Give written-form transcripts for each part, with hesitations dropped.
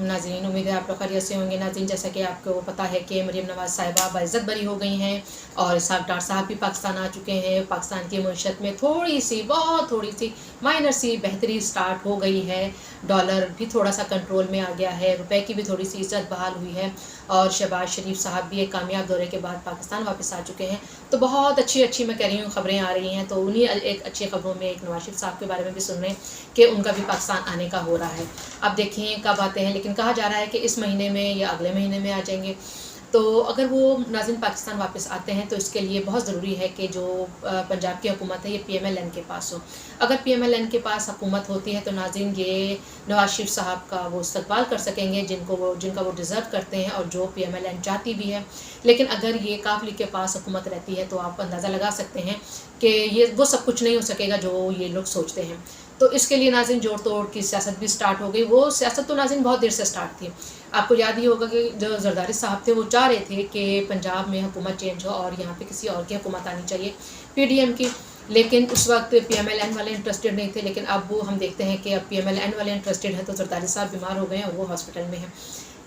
नाज़रीन, उम्मीद है आप लोग खैरियत से होंगे। नाज़रीन, जैसा कि आपको पता है कि मरीम नवाज़ साहिबा बाइज़्ज़त बरी हो गई हैं और इसहाक डार साहब भी पाकिस्तान आ चुके हैं। पाकिस्तान की मईशत में बहुत थोड़ी सी माइनर सी बेहतरी स्टार्ट हो गई है। डॉलर भी थोड़ा सा कंट्रोल में आ गया है, रुपए की भी थोड़ी सी इज्जत बहाल हुई है और शहबाज शरीफ साहब भी एक कामयाब दौरे के बाद पाकिस्तान वापस आ चुके हैं। तो बहुत अच्छी मैं कह रही हूँ खबरें आ रही हैं। तो उन्हीं एक अच्छी खबरों में एक नवाज शरीफ साहब के बारे में भी सुन रहे हैं कि उनका भी पाकिस्तान आने का हो रहा है। अब देखिए कब आते हैं, लेकिन कहा जा रहा है कि इस महीने में या अगले महीने में आ जाएंगे। तो अगर वो नाज़रीन पाकिस्तान वापस आते हैं तो इसके लिए बहुत ज़रूरी है कि जो पंजाब की हुकूमत है ये PMLN के पास हो। अगर PMLN के पास हुकूमत होती है तो नाज़रीन ये नवाज शरीफ साहब का वो इस्तकबाल कर सकेंगे जिनका वो डिज़र्व करते हैं और जो PMLN चाहती भी है। लेकिन अगर ये काफ लीग के पास हुकूमत रहती है तो आप अंदाज़ा लगा सकते हैं कि ये वो सब कुछ नहीं हो सकेगा जो ये लोग सोचते हैं। तो इसके लिए नाज़रीन जोड़ तोड़ की सियासत भी स्टार्ट हो गई। वो सियासत तो नाज़रीन बहुत देर से स्टार्ट थी। आपको याद ही होगा कि जो जरदारी साहब थे वो चाह रहे थे कि पंजाब में हुकूमत चेंज हो और यहाँ पे किसी और की हुकूमत आनी चाहिए, PDM की। लेकिन उस वक्त PMLN वाले इंटरेस्टेड नहीं थे। लेकिन अब वो हम देखते हैं कि अब PMLN वाले इंटरेस्टेड हैं। तो जरदारी साहब बीमार हो गए हैं और वो हॉस्पिटल में हैं।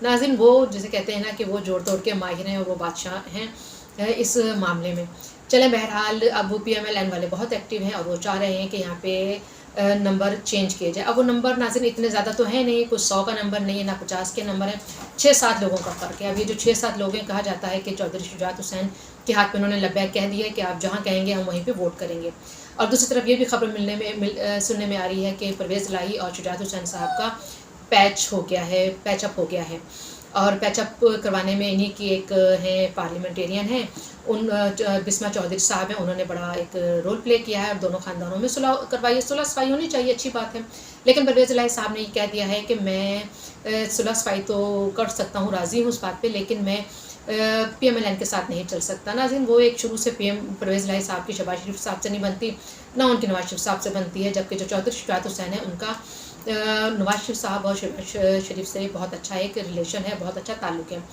नाज़रीन वो जिसे कहते हैं ना कि वो जोड़ तोड़ के माहिर हैं और वो बादशाह हैं इस मामले में। चलें, बहरहाल अब PMLN वाले बहुत एक्टिव हैं और वो चाह रहे हैं कि यहाँ पे नंबर चेंज किए जाए। अब वो नंबर नाज़रीन इतने ज़्यादा तो है नहीं, कुछ 100 का नंबर नहीं है, ना 50 के नंबर हैं, 6-7 लोगों का फ़र्क है। अब ये जो 6-7 लोग हैं, कहा जाता है कि चौधरी शुजात हुसैन के हाथ में उन्होंने लब्बैक कह दिया है कि आप जहाँ कहेंगे हम वहीं पे वोट करेंगे। और दूसरी तरफ ये भी खबर सुनने में आ रही है कि परवेज़ इलाही और शुजात हुसैन साहब का पैचअप हो गया है और पैचअप करवाने में इन्हीं की एक हैं पार्लियामेंटेरियन हैं बिस्मा चौधरी साहब हैं, उन्होंने बड़ा एक रोल प्ले किया है और दोनों ख़ानदानों में सुलह करवाई है। सुलह सफाई होनी चाहिए, अच्छी बात है। लेकिन परवेज़ इलाही साहब ने ये कह दिया है कि मैं सुलह सफाई तो कर सकता हूँ, राज़ी हूँ उस बात पे, लेकिन मैं PMLN के साथ नहीं चल सकता। नाज़रीन वो एक शुरू से परवेज़ इलाही साहब की शहबाज शरीफ साहब से नहीं बनती, ना उनकी नवाज शरीफ साहब से बनती है। जबकि जो चौधरी शुजात हुसैन है उनका नवाज शरीफ साहब और शरीफ से बहुत अच्छा एक रिलेशन है, बहुत अच्छा ताल्लुक़ है।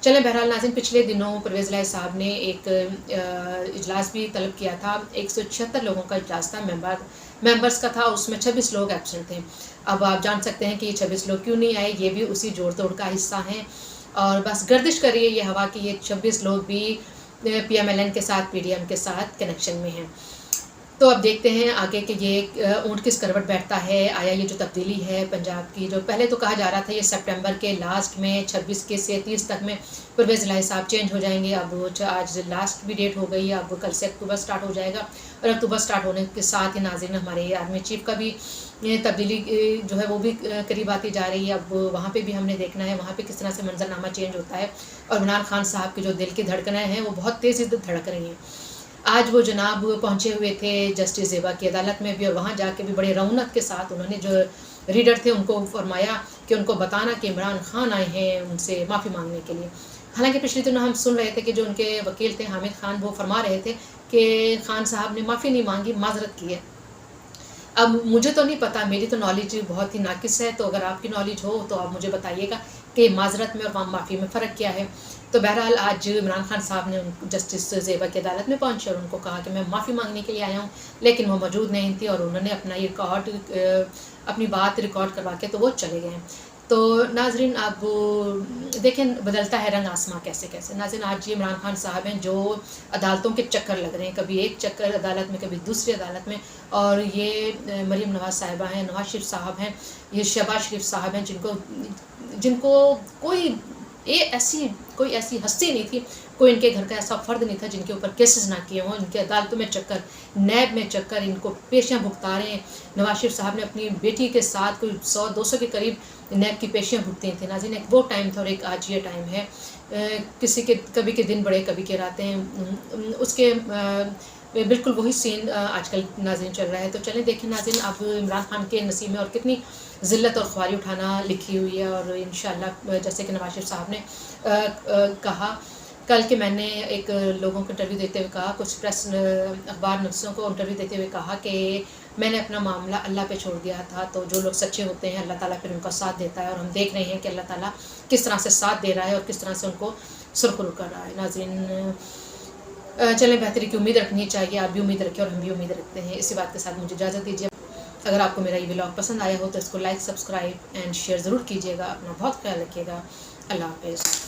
चलें, बहरहाल नाज़रीन पिछले दिनों परवेज़ इलाही साहब ने एक इजलास भी तलब किया था। 176 लोगों का इजलास था, मेंबर्स का था, उसमें 26 लोग एब्सेंट थे। अब आप जान सकते हैं कि ये 26 लोग क्यों नहीं आए, ये भी उसी जोड़ तोड़ का हिस्सा हैं और बस गर्दिश कर रही है ये हवा कि ये 26 लोग भी PMLN के साथ PDM के साथ कनेक्शन में हैं। तो अब देखते हैं आगे कि ये ऊँट किस करवट बैठता है। आया ये जो तब्दीली है पंजाब की, जो पहले तो कहा जा रहा था ये सितंबर के लास्ट में 26 के से 30 तक में परवेज़ इलाही साहब चेंज हो जाएंगे। अब आज लास्ट भी डेट हो गई है, अब कल से अक्टूबर स्टार्ट हो जाएगा और अक्टूबर स्टार्ट होने के साथ ही नाज़रीन हमारे आर्मी चीफ का भी तब्दीली जो है वो भी करीब आती जा रही है। अब वहाँ पे भी हमने देखना है वहाँ पे किस तरह से मंजरनामा चेंज होता है। और इमरान खान साहब की जो दिल की धड़कनें हैं वो बहुत तेज़ी से धड़क रही हैं। आज वो जनाब पहुँचे हुए थे जस्टिस ज़ेबा की अदालत में भी और वहाँ जाके भी बड़े रौनक के साथ उन्होंने जो रीडर थे उनको फरमाया कि उनको बताना कि इमरान खान आए हैं उनसे माफ़ी मांगने के लिए। हालांकि पिछले दिनों हम सुन रहे थे कि जो उनके वकील थे हामिद खान, वो फरमा रहे थे कि खान साहब ने माफ़ी नहीं मांगी, माजरत की है। अब मुझे तो नहीं पता, मेरी तो नॉलेज बहुत ही नाकिस है, तो अगर आपकी नॉलेज हो तो आप मुझे बताइएगा कि माजरत में और माफ़ी में फ़र्क क्या है। तो बहरहाल आज इमरान खान साहब ने जस्टिस ज़ेबा की अदालत में पहुंचे और उनको कहा कि मैं माफ़ी मांगने के लिए आया हूं, लेकिन वो मौजूद नहीं थी और उन्होंने अपनी बात रिकॉर्ड करवा के तो वो चले गए। तो नाजरीन अब देखें बदलता है रंग आसमां कैसे कैसे। नाजरीन आज ये इमरान खान साहब हैं जो अदालतों के चक्कर लग रहे हैं, कभी एक चक्कर अदालत में कभी दूसरी अदालत में। और ये मरीम नवाज़ साहिबा हैं, नवाज शरीफ साहब हैं, ये शहबाज शरीफ साहब हैं जिनको कोई ऐसी हस्ती नहीं थी, कोई इनके घर का ऐसा फ़र्द नहीं था जिनके ऊपर केसेस ना किए हों। इनके अदालतों में चक्कर, नैब में चक्कर, इनको पेशियाँ भुगता रहे हैं। नवाज शरीफ साहब ने अपनी बेटी के साथ कोई 100-200 के करीब नैब की पेशियाँ भुगती थी। नाज़रीन एक वो टाइम था और एक आज ये टाइम है। किसी के कभी के दिन बड़े कभी के रातें हैं, उसके बिल्कुल वही सीन आजकल नाज़रीन चल रहा है। तो चलें देखें नाज़रीन अब इमरान खान के नसीब में और कितनी ज़िल्लत और ख्वारी उठाना लिखी हुई है। और इंशाअल्लाह जैसे कि नवाज शरीफ साहब ने कहा कल के, मैंने एक लोगों को इंटरव्यू देते हुए कहा, कुछ प्रेस अखबार नफ्सों को इंटरव्यू देते हुए कहा कि मैंने अपना मामला अल्लाह पे छोड़ दिया था। तो जो लोग सच्चे होते हैं अल्लाह ताला फिर उनका साथ देता है और हम देख रहे हैं कि अल्लाह ताला किस तरह से साथ दे रहा है और किस तरह से उनको सुरखरू कर रहा है। नाज़रीन चलें बेहतरी की उम्मीद रखनी चाहिए, आप भी उम्मीद रखें और हम भी उम्मीद रखते हैं। इसी बात के साथ मुझे इजाज़त दीजिए। اگر آپ کو میرا یہ ولاگ پسند آیا ہو تو اس کو لائک، سبسکرائب اینڈ شیئر ضرور کیجیے گا. اپنا بہت خیال رکھیے گا. اللہ حافظ.